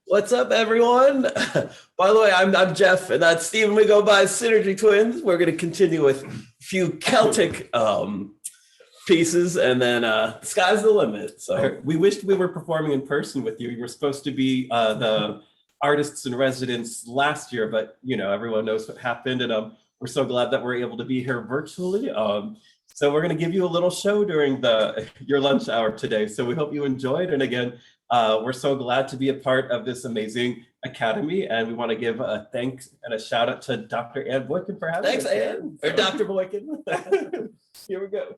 What's up, everyone? By the way, I'm Jeff, and that's Steven. We go by Synergy Twins. We're going to continue with a few Celtic pieces, and then the sky's the limit. So we wished we were performing in person with you. You were supposed to be the artists in residence last year, but everyone knows what happened, and we're so glad that we're able to be here virtually. So we're going to give you a little show during your lunch hour today. So we hope you enjoyed, and again, we're so glad to be a part of this amazing academy, and we want to give a thanks and a shout out to Dr. Ann Boykin for having us. Thanks, Ann, or Dr. Boykin. Here we go.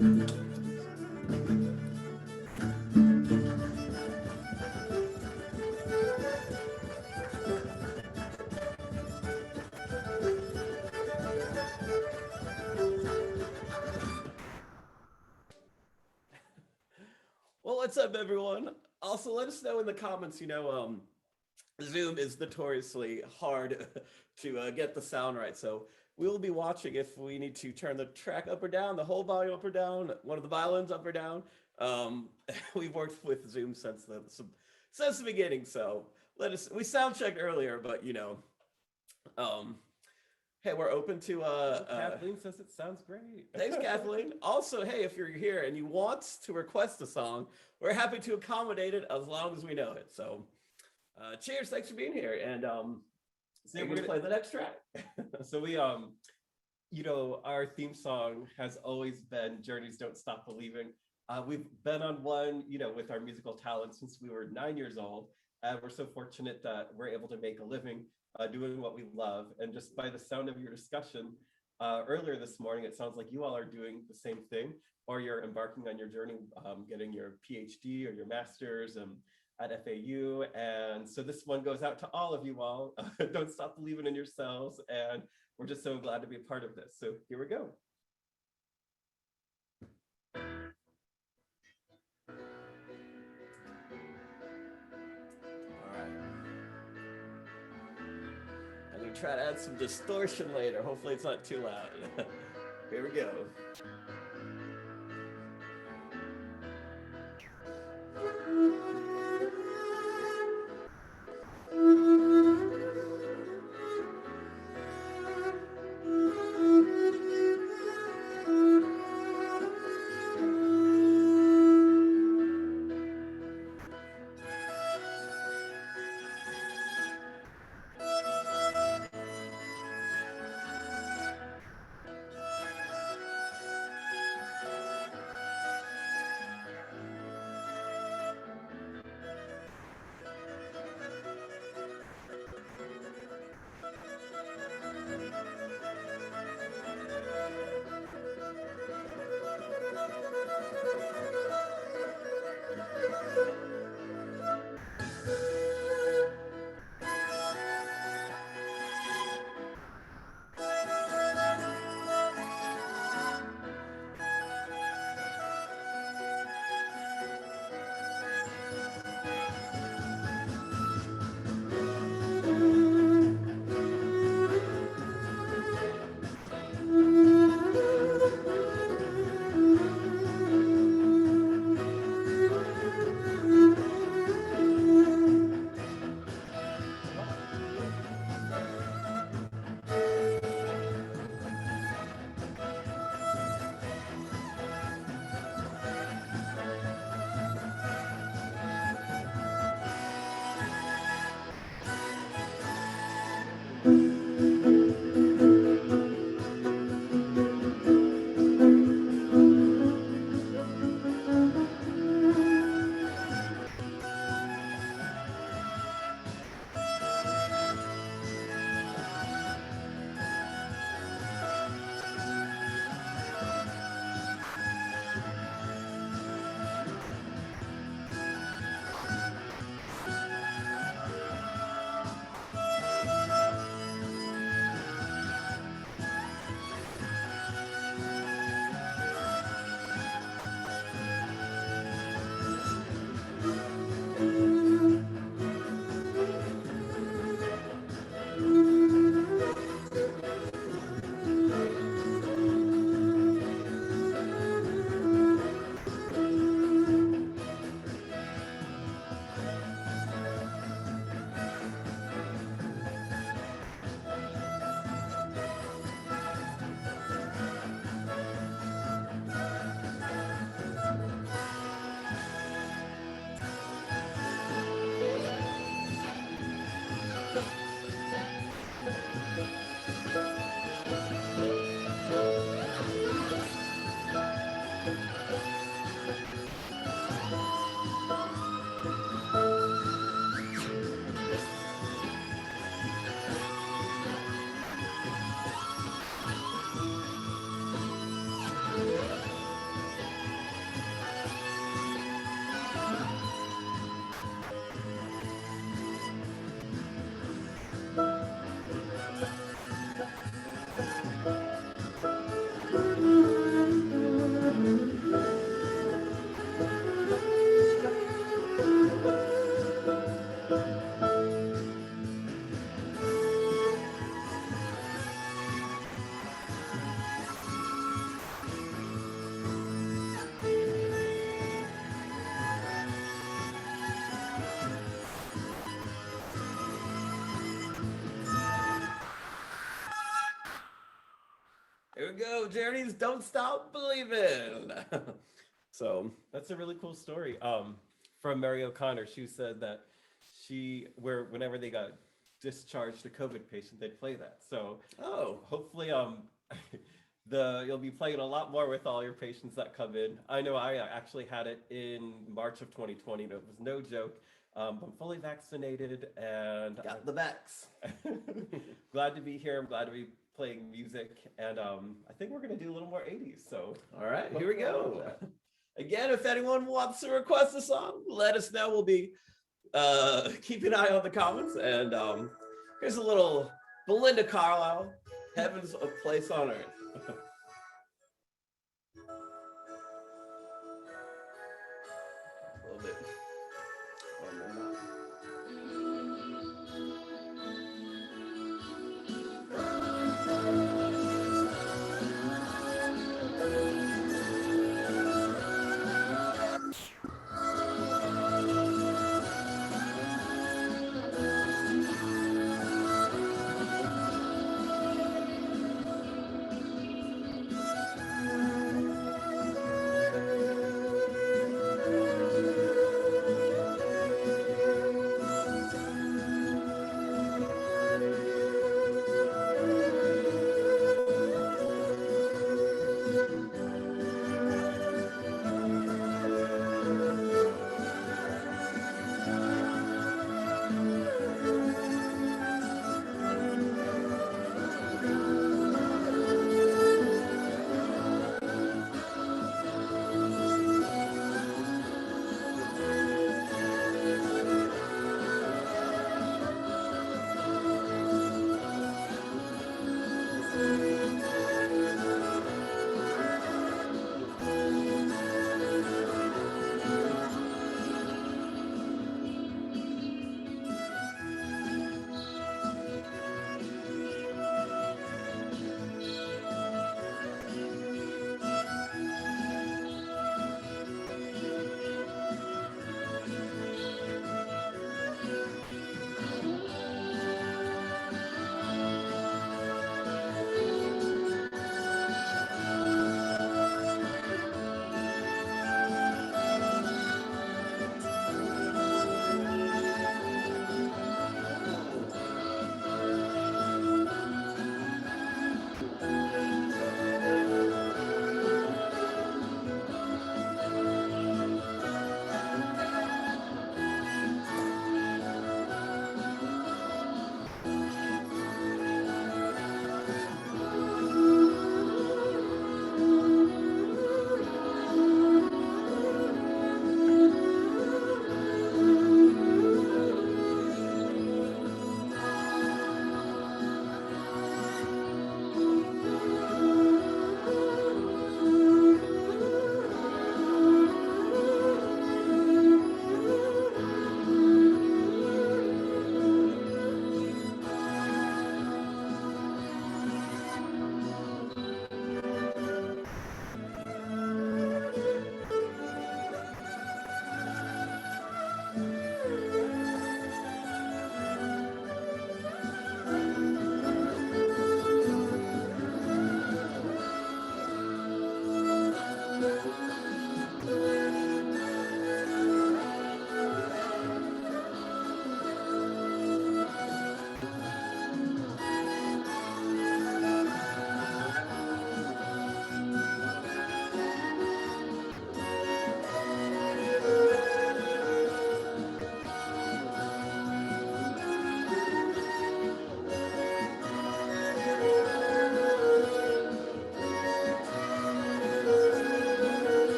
Well, what's up, everyone? Also, let us know in the comments. Zoom is notoriously hard to get the sound right, so we will be watching if we need to turn the track up or down, the whole volume up or down, one of the violins up or down. We've worked with Zoom since the beginning, so we sound checked earlier, but um, hey, we're open to Kathleen says it sounds great. thanks, Kathleen. Also, hey, if you're here and you want to request a song, we're happy to accommodate it as long as we know it. So, cheers! Thanks for being here. And So we're we're gonna play the next track. So our theme song has always been "Journeys Don't Stop Believing." We've been on one, with our musical talent since we were 9 years old, and we're so fortunate that we're able to make a living doing what we love. And just by the sound of your discussion earlier this morning, it sounds like you all are doing the same thing, or you're embarking on your journey, getting your PhD or your master's at FAU. And so this one goes out to all of you all. Don't stop believing in yourselves. And we're just so glad to be a part of this. So here we go. All right. I'm gonna try to add some distortion later. Hopefully, it's not too loud. Here we go. go. Journeys Don't Stop Believing. So That's a really cool story. From Mary O'Connor, she said that whenever they got discharged a COVID patient, they'd play that. So oh, hopefully, you'll be playing a lot more with all your patients that come in. I know I actually had it in March of 2020. And it was no joke. I'm fully vaccinated and got the backs. glad to be here. I'm glad to be playing music, and I think we're gonna do a little more 80s. So All right, here we go. Again, if anyone wants to request a song, let us know. We'll be keep an eye on the comments. And here's a little Belinda Carlisle, Heaven's a Place on Earth. A little bit. One more.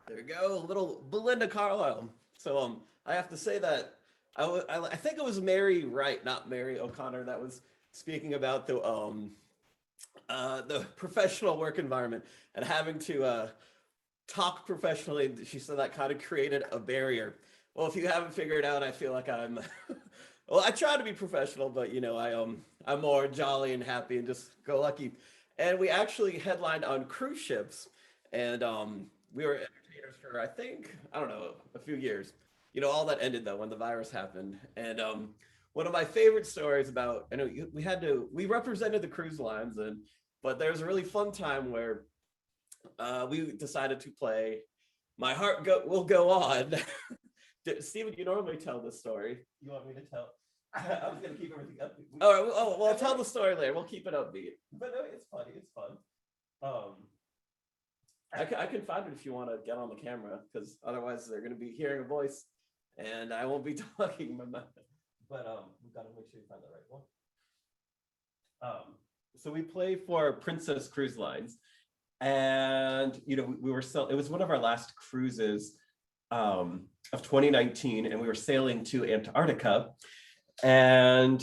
There we go, a little Belinda Carlisle. So I have to say that I think it was Mary Wright, not Mary O'Connor, that was speaking about the professional work environment and having to talk professionally. She said that kind of created a barrier. Well, if you haven't figured out, I feel like I'm well, I try to be professional, but I'm more jolly and happy and just go lucky. And we actually headlined on cruise ships, and we were entertainers for I think I don't know a few years. All that ended though when the virus happened. And one of my favorite stories about I know we represented the cruise lines, and but there was a really fun time where we decided to play "My Heart Will Go On." Steven, you normally tell this story. You want me to tell? I was gonna keep everything upbeat. Well, I'll tell the story later. We'll keep it upbeat. But no, it's funny. It's fun. I can find it if you want to get on the camera, because otherwise they're gonna be hearing a voice, and I won't be talking. But we've got to make sure you find the right one. So we play for Princess Cruise Lines, and we were it was one of our last cruises of 2019, and we were sailing to Antarctica, and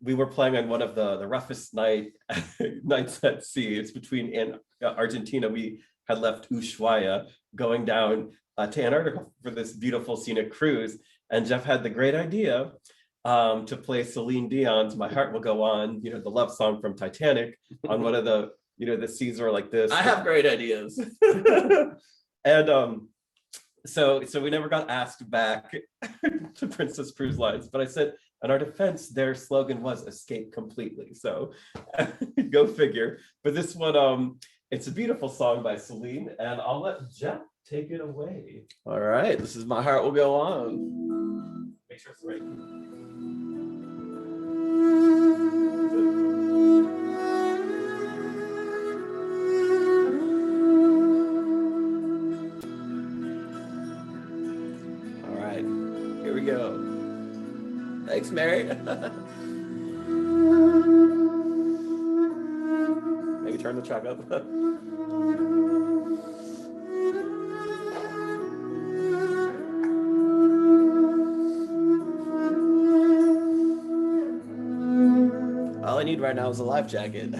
we were playing on one of the roughest nights at sea. It's between Argentina. We had left Ushuaia going down to Antarctica for this beautiful scenic cruise, and Jeff had the great idea to play Celine Dion's "My Heart Will Go On," the love song from Titanic, on one of the seas are like this. I have great ideas. And so we never got asked back to Princess Cruise Lines, but I said, in our defense, their slogan was "Escape Completely." So go figure. But this one, it's a beautiful song by Celine, and I'll let Jeff take it away. All right, this is "My Heart Will Go On." Make sure it's right. Here we go. Thanks, Mary. Maybe turn the track up. All I need right now is a life jacket.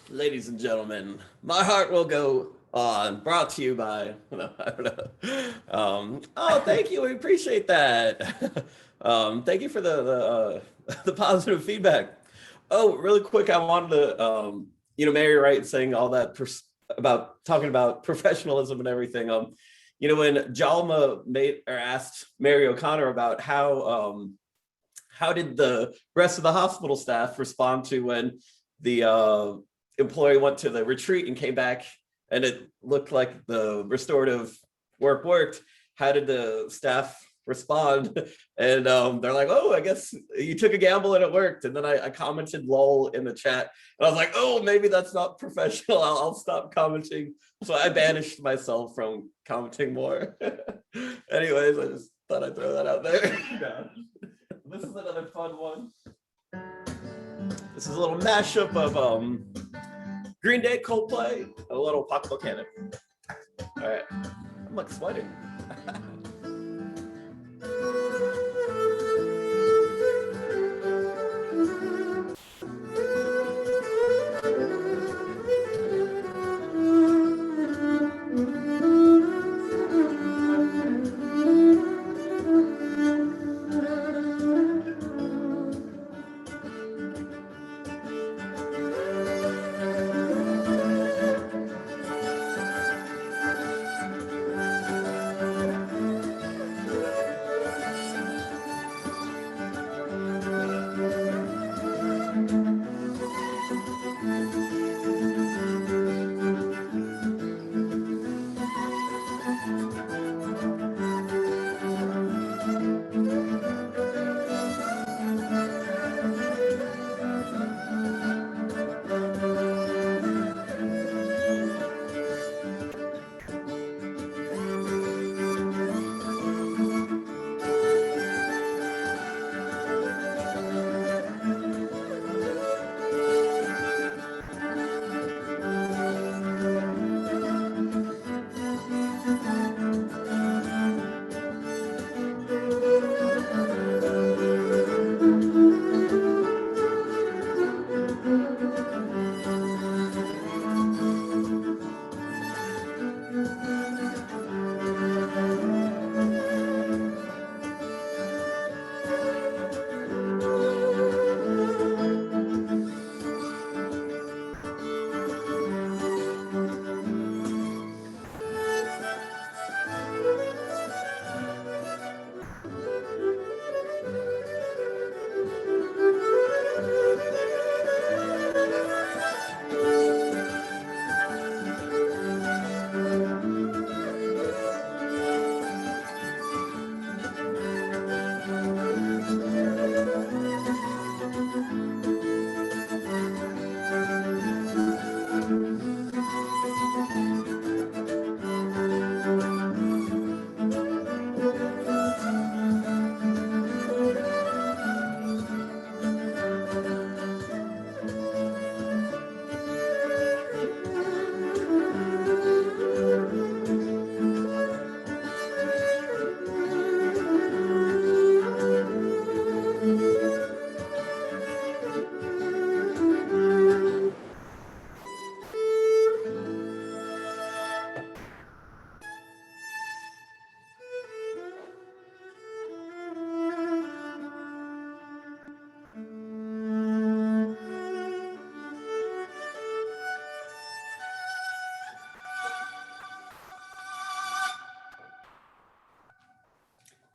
Ladies and gentlemen, my heart will go on. Brought to you by, no, I don't know. Oh, thank you. We appreciate that. Thank you for the positive feedback. Oh, really quick, I wanted to, Mary Wright saying all that about talking about professionalism and everything. When Jalma made or asked Mary O'Connor about how did the rest of the hospital staff respond to when the employee went to the retreat and came back and it looked like the restorative work worked? How did the staff respond? And they're like, oh, I guess you took a gamble and it worked. And then I commented lol in the chat. And I was like, oh, maybe that's not professional. I'll stop commenting. So I banished myself from commenting more. Anyways, I just thought I'd throw that out there. Yeah. This is another fun one. This is a little mashup of Green Day, Coldplay, a little Pocketbook Cannon. All right, I'm like sweating.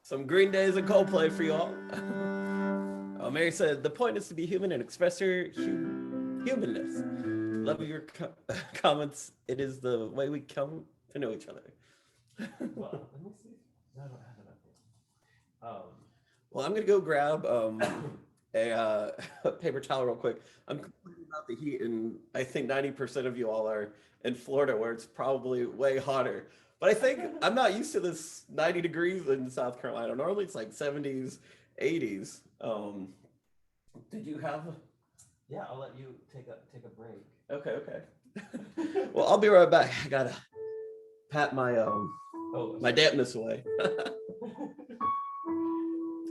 Some Green Days and Coldplay for y'all. Mary said, the point is to be human and express your humanness. Love your comments. It is the way we come to know each other. Well, let me see. No, I don't have it up here. Well, I'm going to go grab a paper towel real quick. I'm complaining about the heat, and I think 90% of you all are in Florida, where it's probably way hotter. But I think I'm not used to this 90 degrees in South Carolina. Normally it's like 70s, 80s. Did you have? Yeah, I'll let you take a break. Okay. Well, I'll be right back. I gotta pat my my dampness away.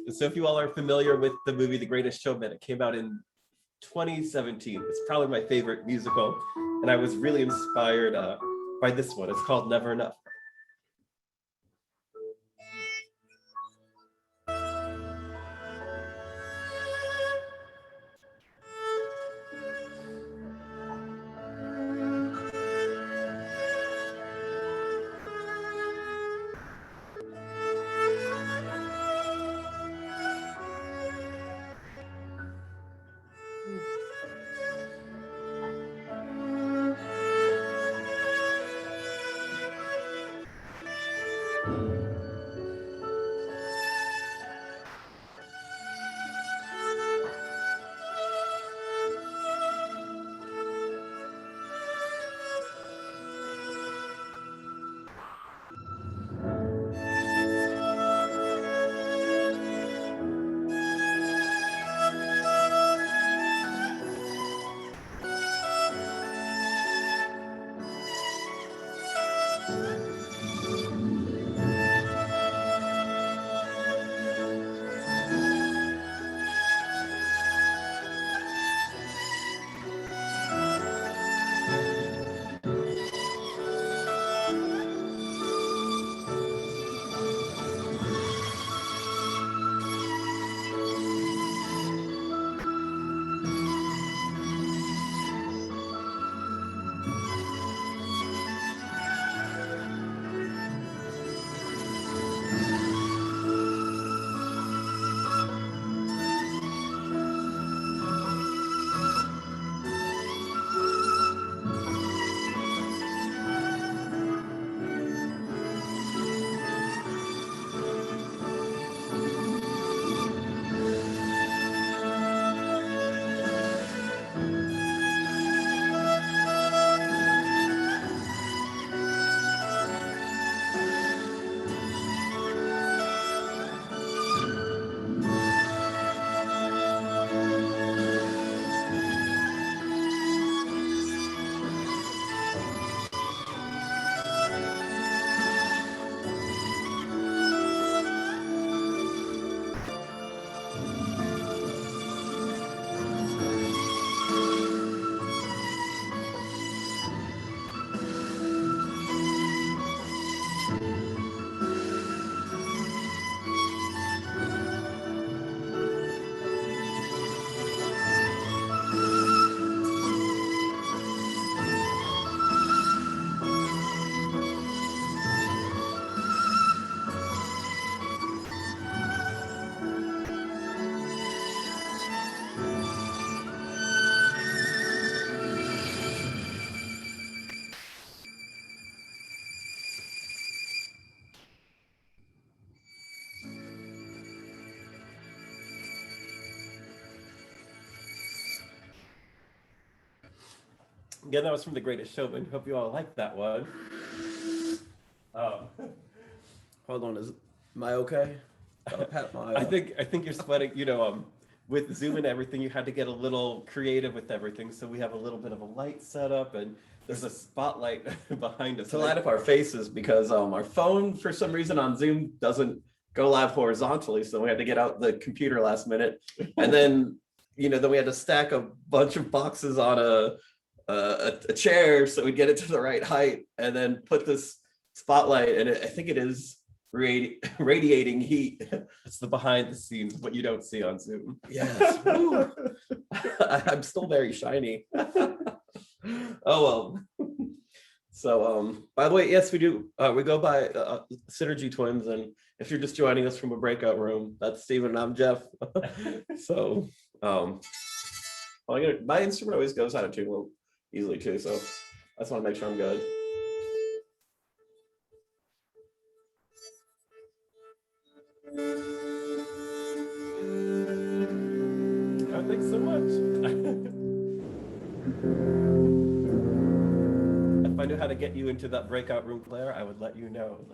So if you all are familiar with the movie The Greatest Showman, it came out in 2017. It's probably my favorite musical, and I was really inspired by this one. It's called Never Enough. Again, that was from The Greatest Showman. Hope you all liked that one. Um, Hold on, am I okay? Pat my, I think you're sweating. With Zoom and everything, you had to get a little creative with everything. So we have a little bit of a light setup, and there's a spotlight behind us. to light up our faces because our phone, for some reason, on Zoom doesn't go live horizontally, so we had to get out the computer last minute, and then then we had to stack a bunch of boxes on a chair so we get it to the right height, and then put this spotlight, and I think it is radiating heat. It's the behind the scenes, what you don't see on Zoom. Yes. Woo. I'm still very shiny. Oh well. So by the way, yes, we do. We go by Synergy Twins, and if you're just joining us from a breakout room, that's Steven and I'm Jeff. So my instrument always goes out of tune a little easily too, so I just want to make sure I'm good. Oh, thanks so much. If I knew how to get you into that breakout room, Claire, I would let you know.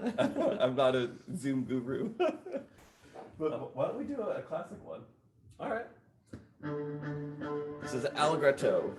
I'm not a Zoom guru. But why don't we do a classic one? All right. This is Allegretto.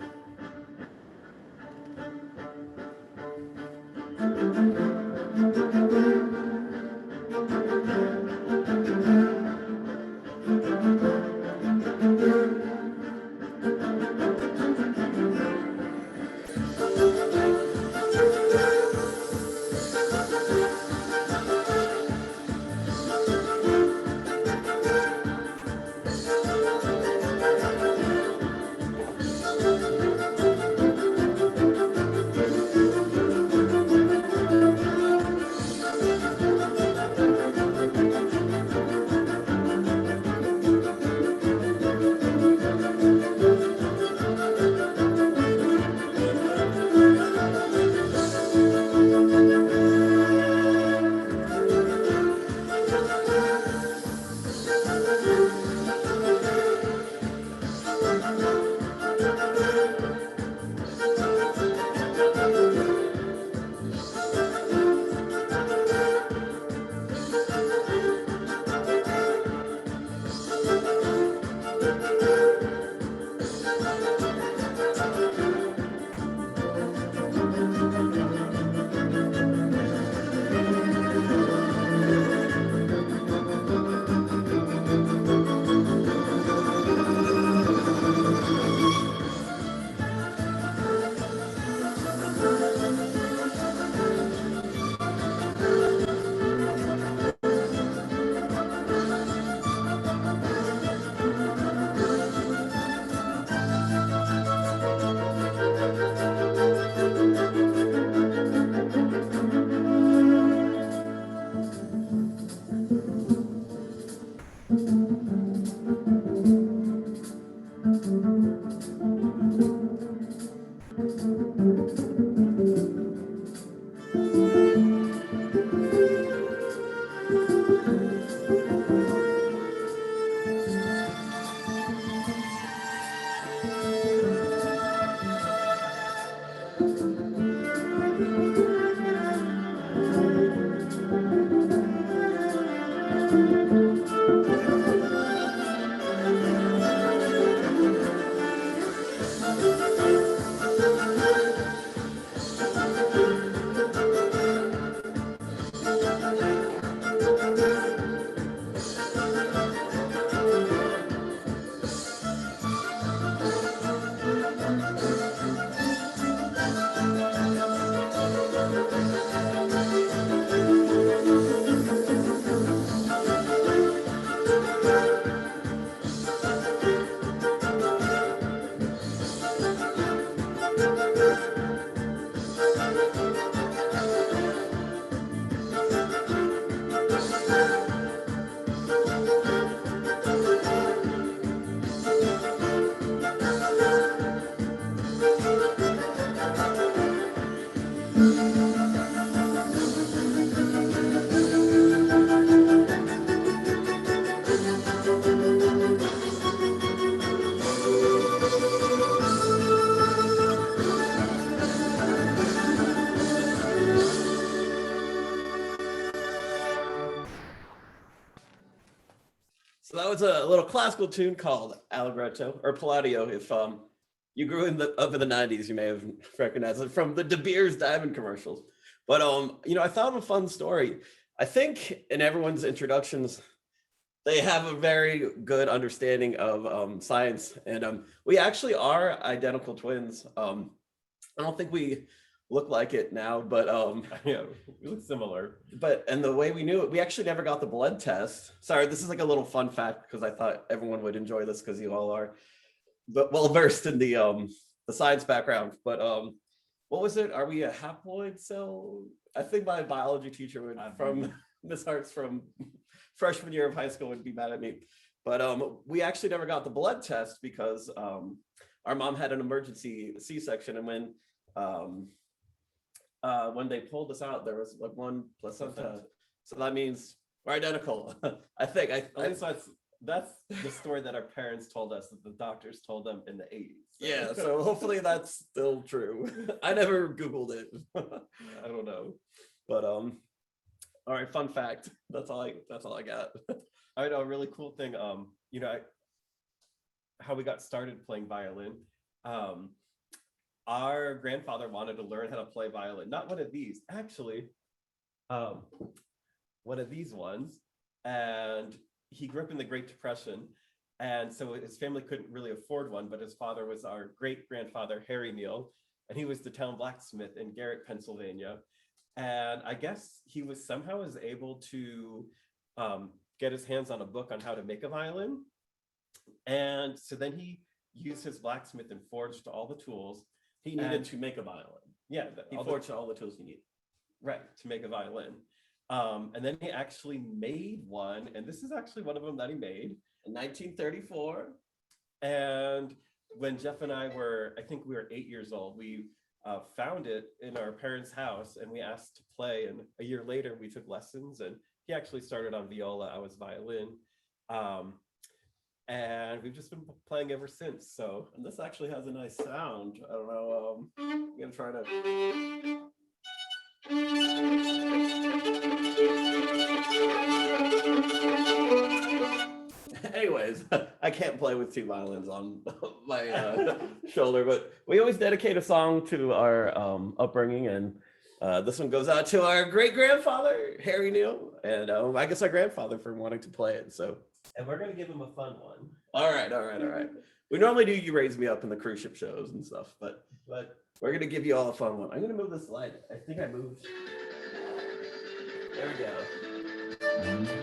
So that was a little classical tune called Allegretto or Palladio. If you grew up in the '90s, you may have recognized it from the De Beers Diamond commercials. But I thought of a fun story. I think in everyone's introductions, they have a very good understanding of science, and we actually are identical twins. I don't think we look like it now, but Yeah, we look similar. and the way we knew it, we actually never got the blood test. Sorry, this is like a little fun fact because I thought everyone would enjoy this because you all are but well versed in the science background. But what was it? Are we a haploid cell? I think my biology teacher would from Miss Hart's from freshman year of high school would be mad at me. But we actually never got the blood test because our mom had an emergency C-section, and when they pulled us out, there was like one placenta. So that means we're identical. I think. At least that's the story that our parents told us, that the doctors told them in the 80s. Yeah, so hopefully that's still true. I never Googled it. I don't know. But all right, fun fact. That's all I got. I know a really cool thing. How we got started playing violin. Our grandfather wanted to learn how to play violin. Not one of these, actually. One of these ones, and he grew up in the Great Depression, and so his family couldn't really afford one, but his father was our great-grandfather, Harry Neal, and he was the town blacksmith in Garrett, Pennsylvania. And I guess he was able to get his hands on a book on how to make a violin. And so then he used his blacksmith and forged all the tools. He needed to make a violin. Yeah, he forged all the tools he needed. Right, to make a violin. And then he actually made one, and this is actually one of them that he made in 1934. And when Jeff and I I think we were 8 years old, we found it in our parents' house, and we asked to play. And a year later, we took lessons, and he actually started on viola. I was violin. And we've just been playing ever since. So, and this actually has a nice sound. I don't know. I'm gonna try to. Anyway, anyways, I can't play with two violins on my shoulder, but we always dedicate a song to our upbringing, and this one goes out to our great grandfather Harry Neal, and I guess our grandfather for wanting to play it. So, And we're gonna give him a fun one. all right. We normally do "You Raise Me Up" in the cruise ship shows and stuff, but we're gonna give you all a fun one. I'm gonna move this slide. I think I moved. There we go.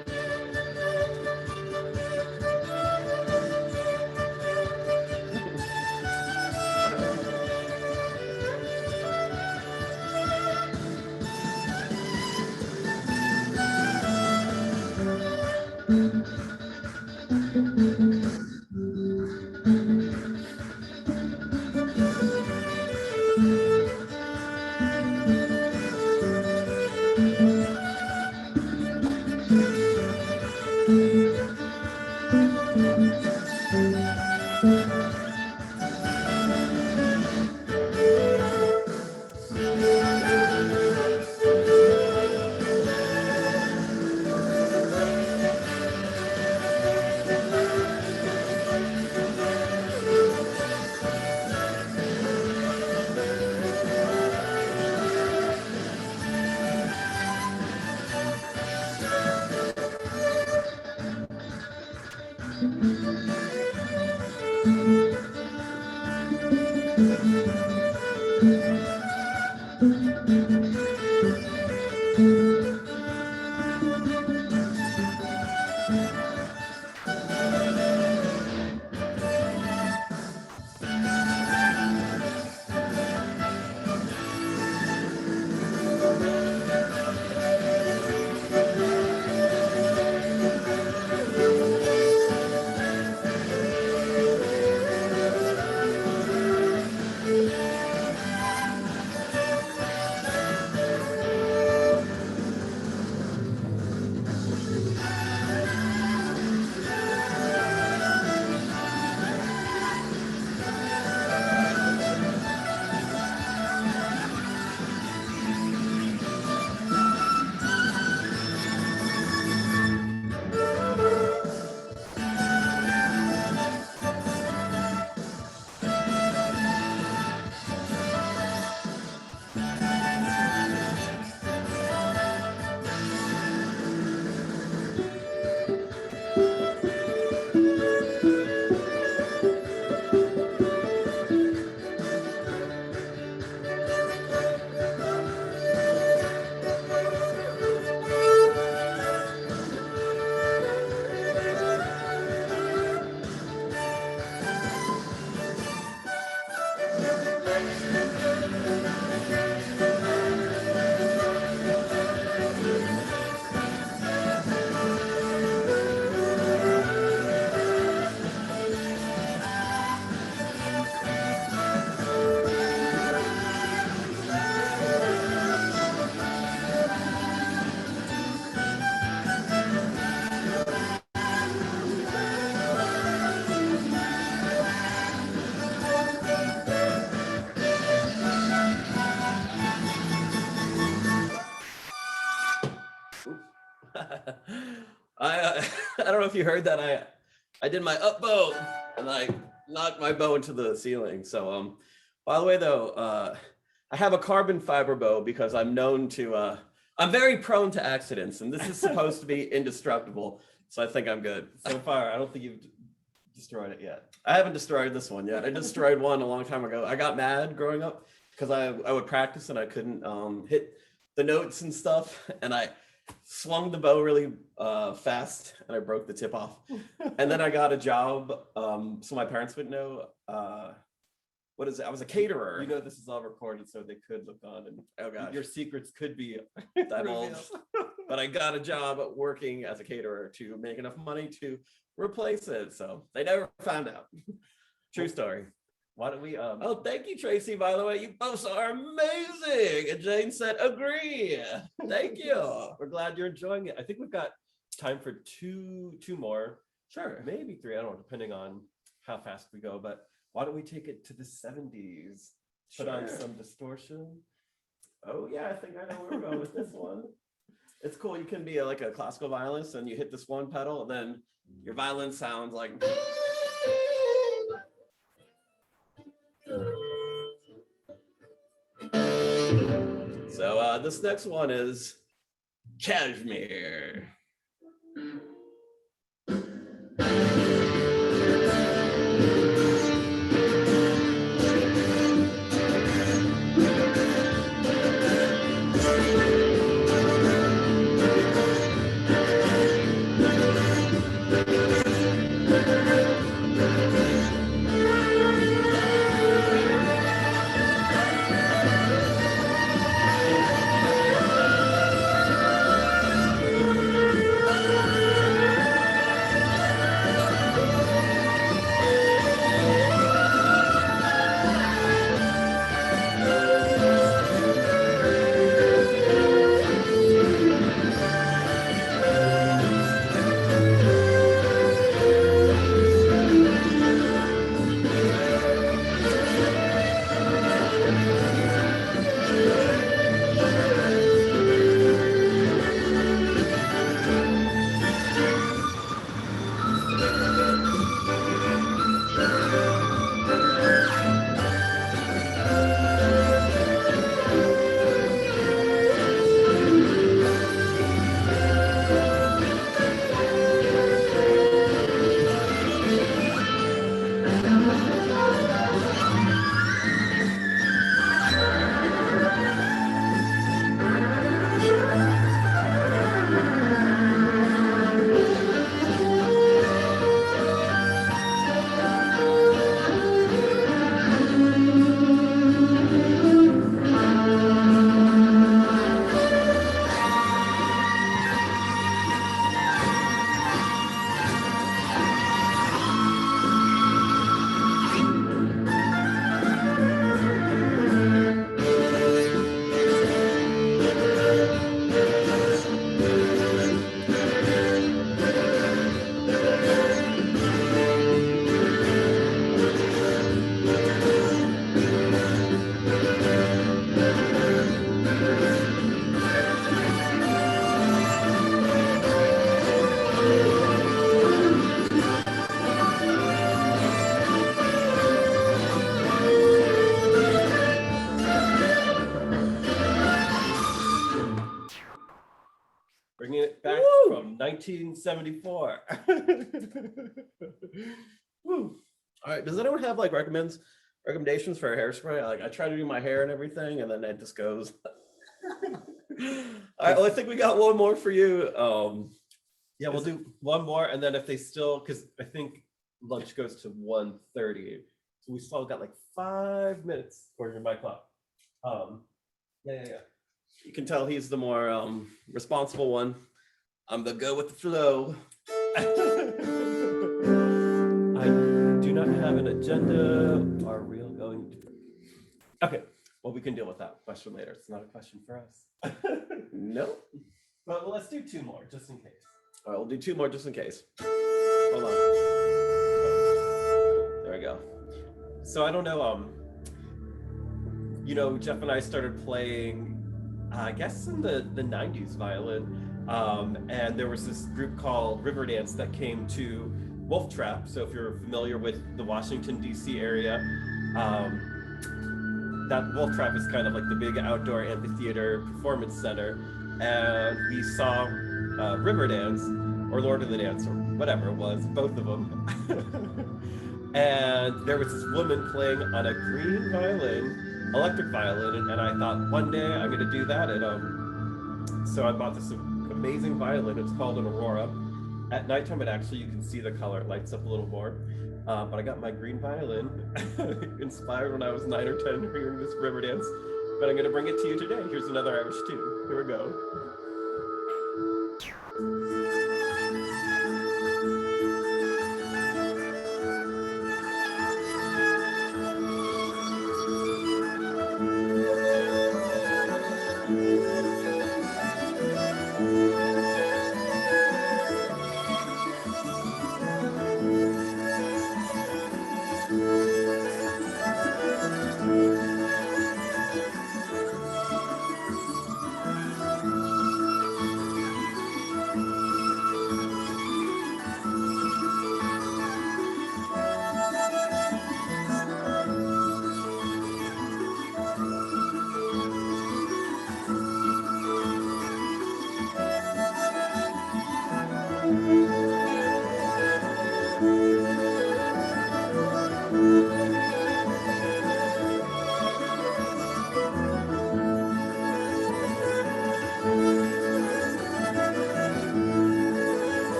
I don't know if you heard that. I did my up bow and I knocked my bow into the ceiling. So by the way though, I have a carbon fiber bow because I'm known to I'm very prone to accidents, and this is supposed to be indestructible. So I think I'm good. So far, I don't think you've destroyed it yet. I haven't destroyed this one yet. I destroyed one a long time ago. I got mad growing up because I would practice and I couldn't hit the notes and stuff, and I swung the bow really fast and I broke the tip off. And then I got a job, so my parents would know. What is it? I was a caterer. You know this is all recorded, so they could look on and Oh gosh, your secrets could be divulged. But I got a job working as a caterer to make enough money to replace it. So they never found out. True story. Why don't we Oh, thank you, Tracy. By the way, you both are amazing. And Jane said, agree. Thank you. we're glad you're enjoying it. I think we've got time for two more, Sure. maybe three, I don't know, depending on how fast we go, but why don't we take it to the 70s? Put on Sure. some distortion. Oh yeah, I think I know where we're going with this one. It's cool. You can be like a classical violinist and you hit this one pedal, and then Your violin sounds like. So this next one is Cashmere. Bringing it back Woo! from 1974. Woo. All right. Does anyone have like recommendations for hairspray? Like I try to do my hair and everything, and then it just goes. All right. Well, I think we got one more for you. Yeah, we'll do one more, and then if they still, because I think lunch goes to 1:30, so we still got like 5 minutes according to my clock. Yeah. You can tell he's the more responsible one. I'm the go with the flow. I do not have an agenda. Are we going to? Okay, well, we can deal with that question later. It's not a question for us. Nope. But let's do 2 more, just in case. All right, we'll do 2 more just in case. Hold on. There we go. So I don't know, Jeff and I started playing, I guess in the 90s violin. And there was this group called Riverdance that came to Wolf Trap. So if you're familiar with the Washington, D.C. area, that Wolf Trap is kind of like the big outdoor amphitheater performance center. And we saw Riverdance, or Lord of the Dance, or whatever it was, both of them. And there was this woman playing on a green violin, electric violin, and I thought one day I'm going to do that. And so I bought this amazing violin. It's called an Aurora. At nighttime, you can see the color. It lights up a little more. But I got my green violin, inspired when I was 9 or 10 hearing this Riverdance. But I'm going to bring it to you today. Here's another Irish tune. Here we go.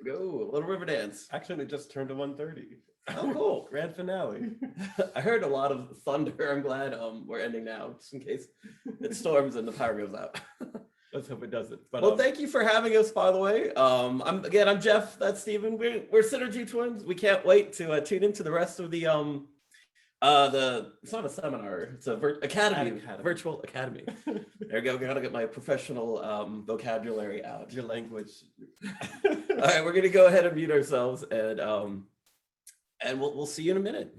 Go, a little river dance. Actually, it just turned to 1:30. Oh, cool. Grand finale. I heard a lot of thunder. I'm glad we're ending now, just in case it storms and the power goes out. Let's hope it doesn't. But Well, thank you for having us, by the way. I'm Jeff. That's Steven. We're Synergy Twins. We can't wait to tune into the rest of the it's not a seminar. It's a academy. Virtual academy. There we go. Gotta get my professional vocabulary out. Your language. All right, we're gonna go ahead and mute ourselves, and we'll see you in a minute.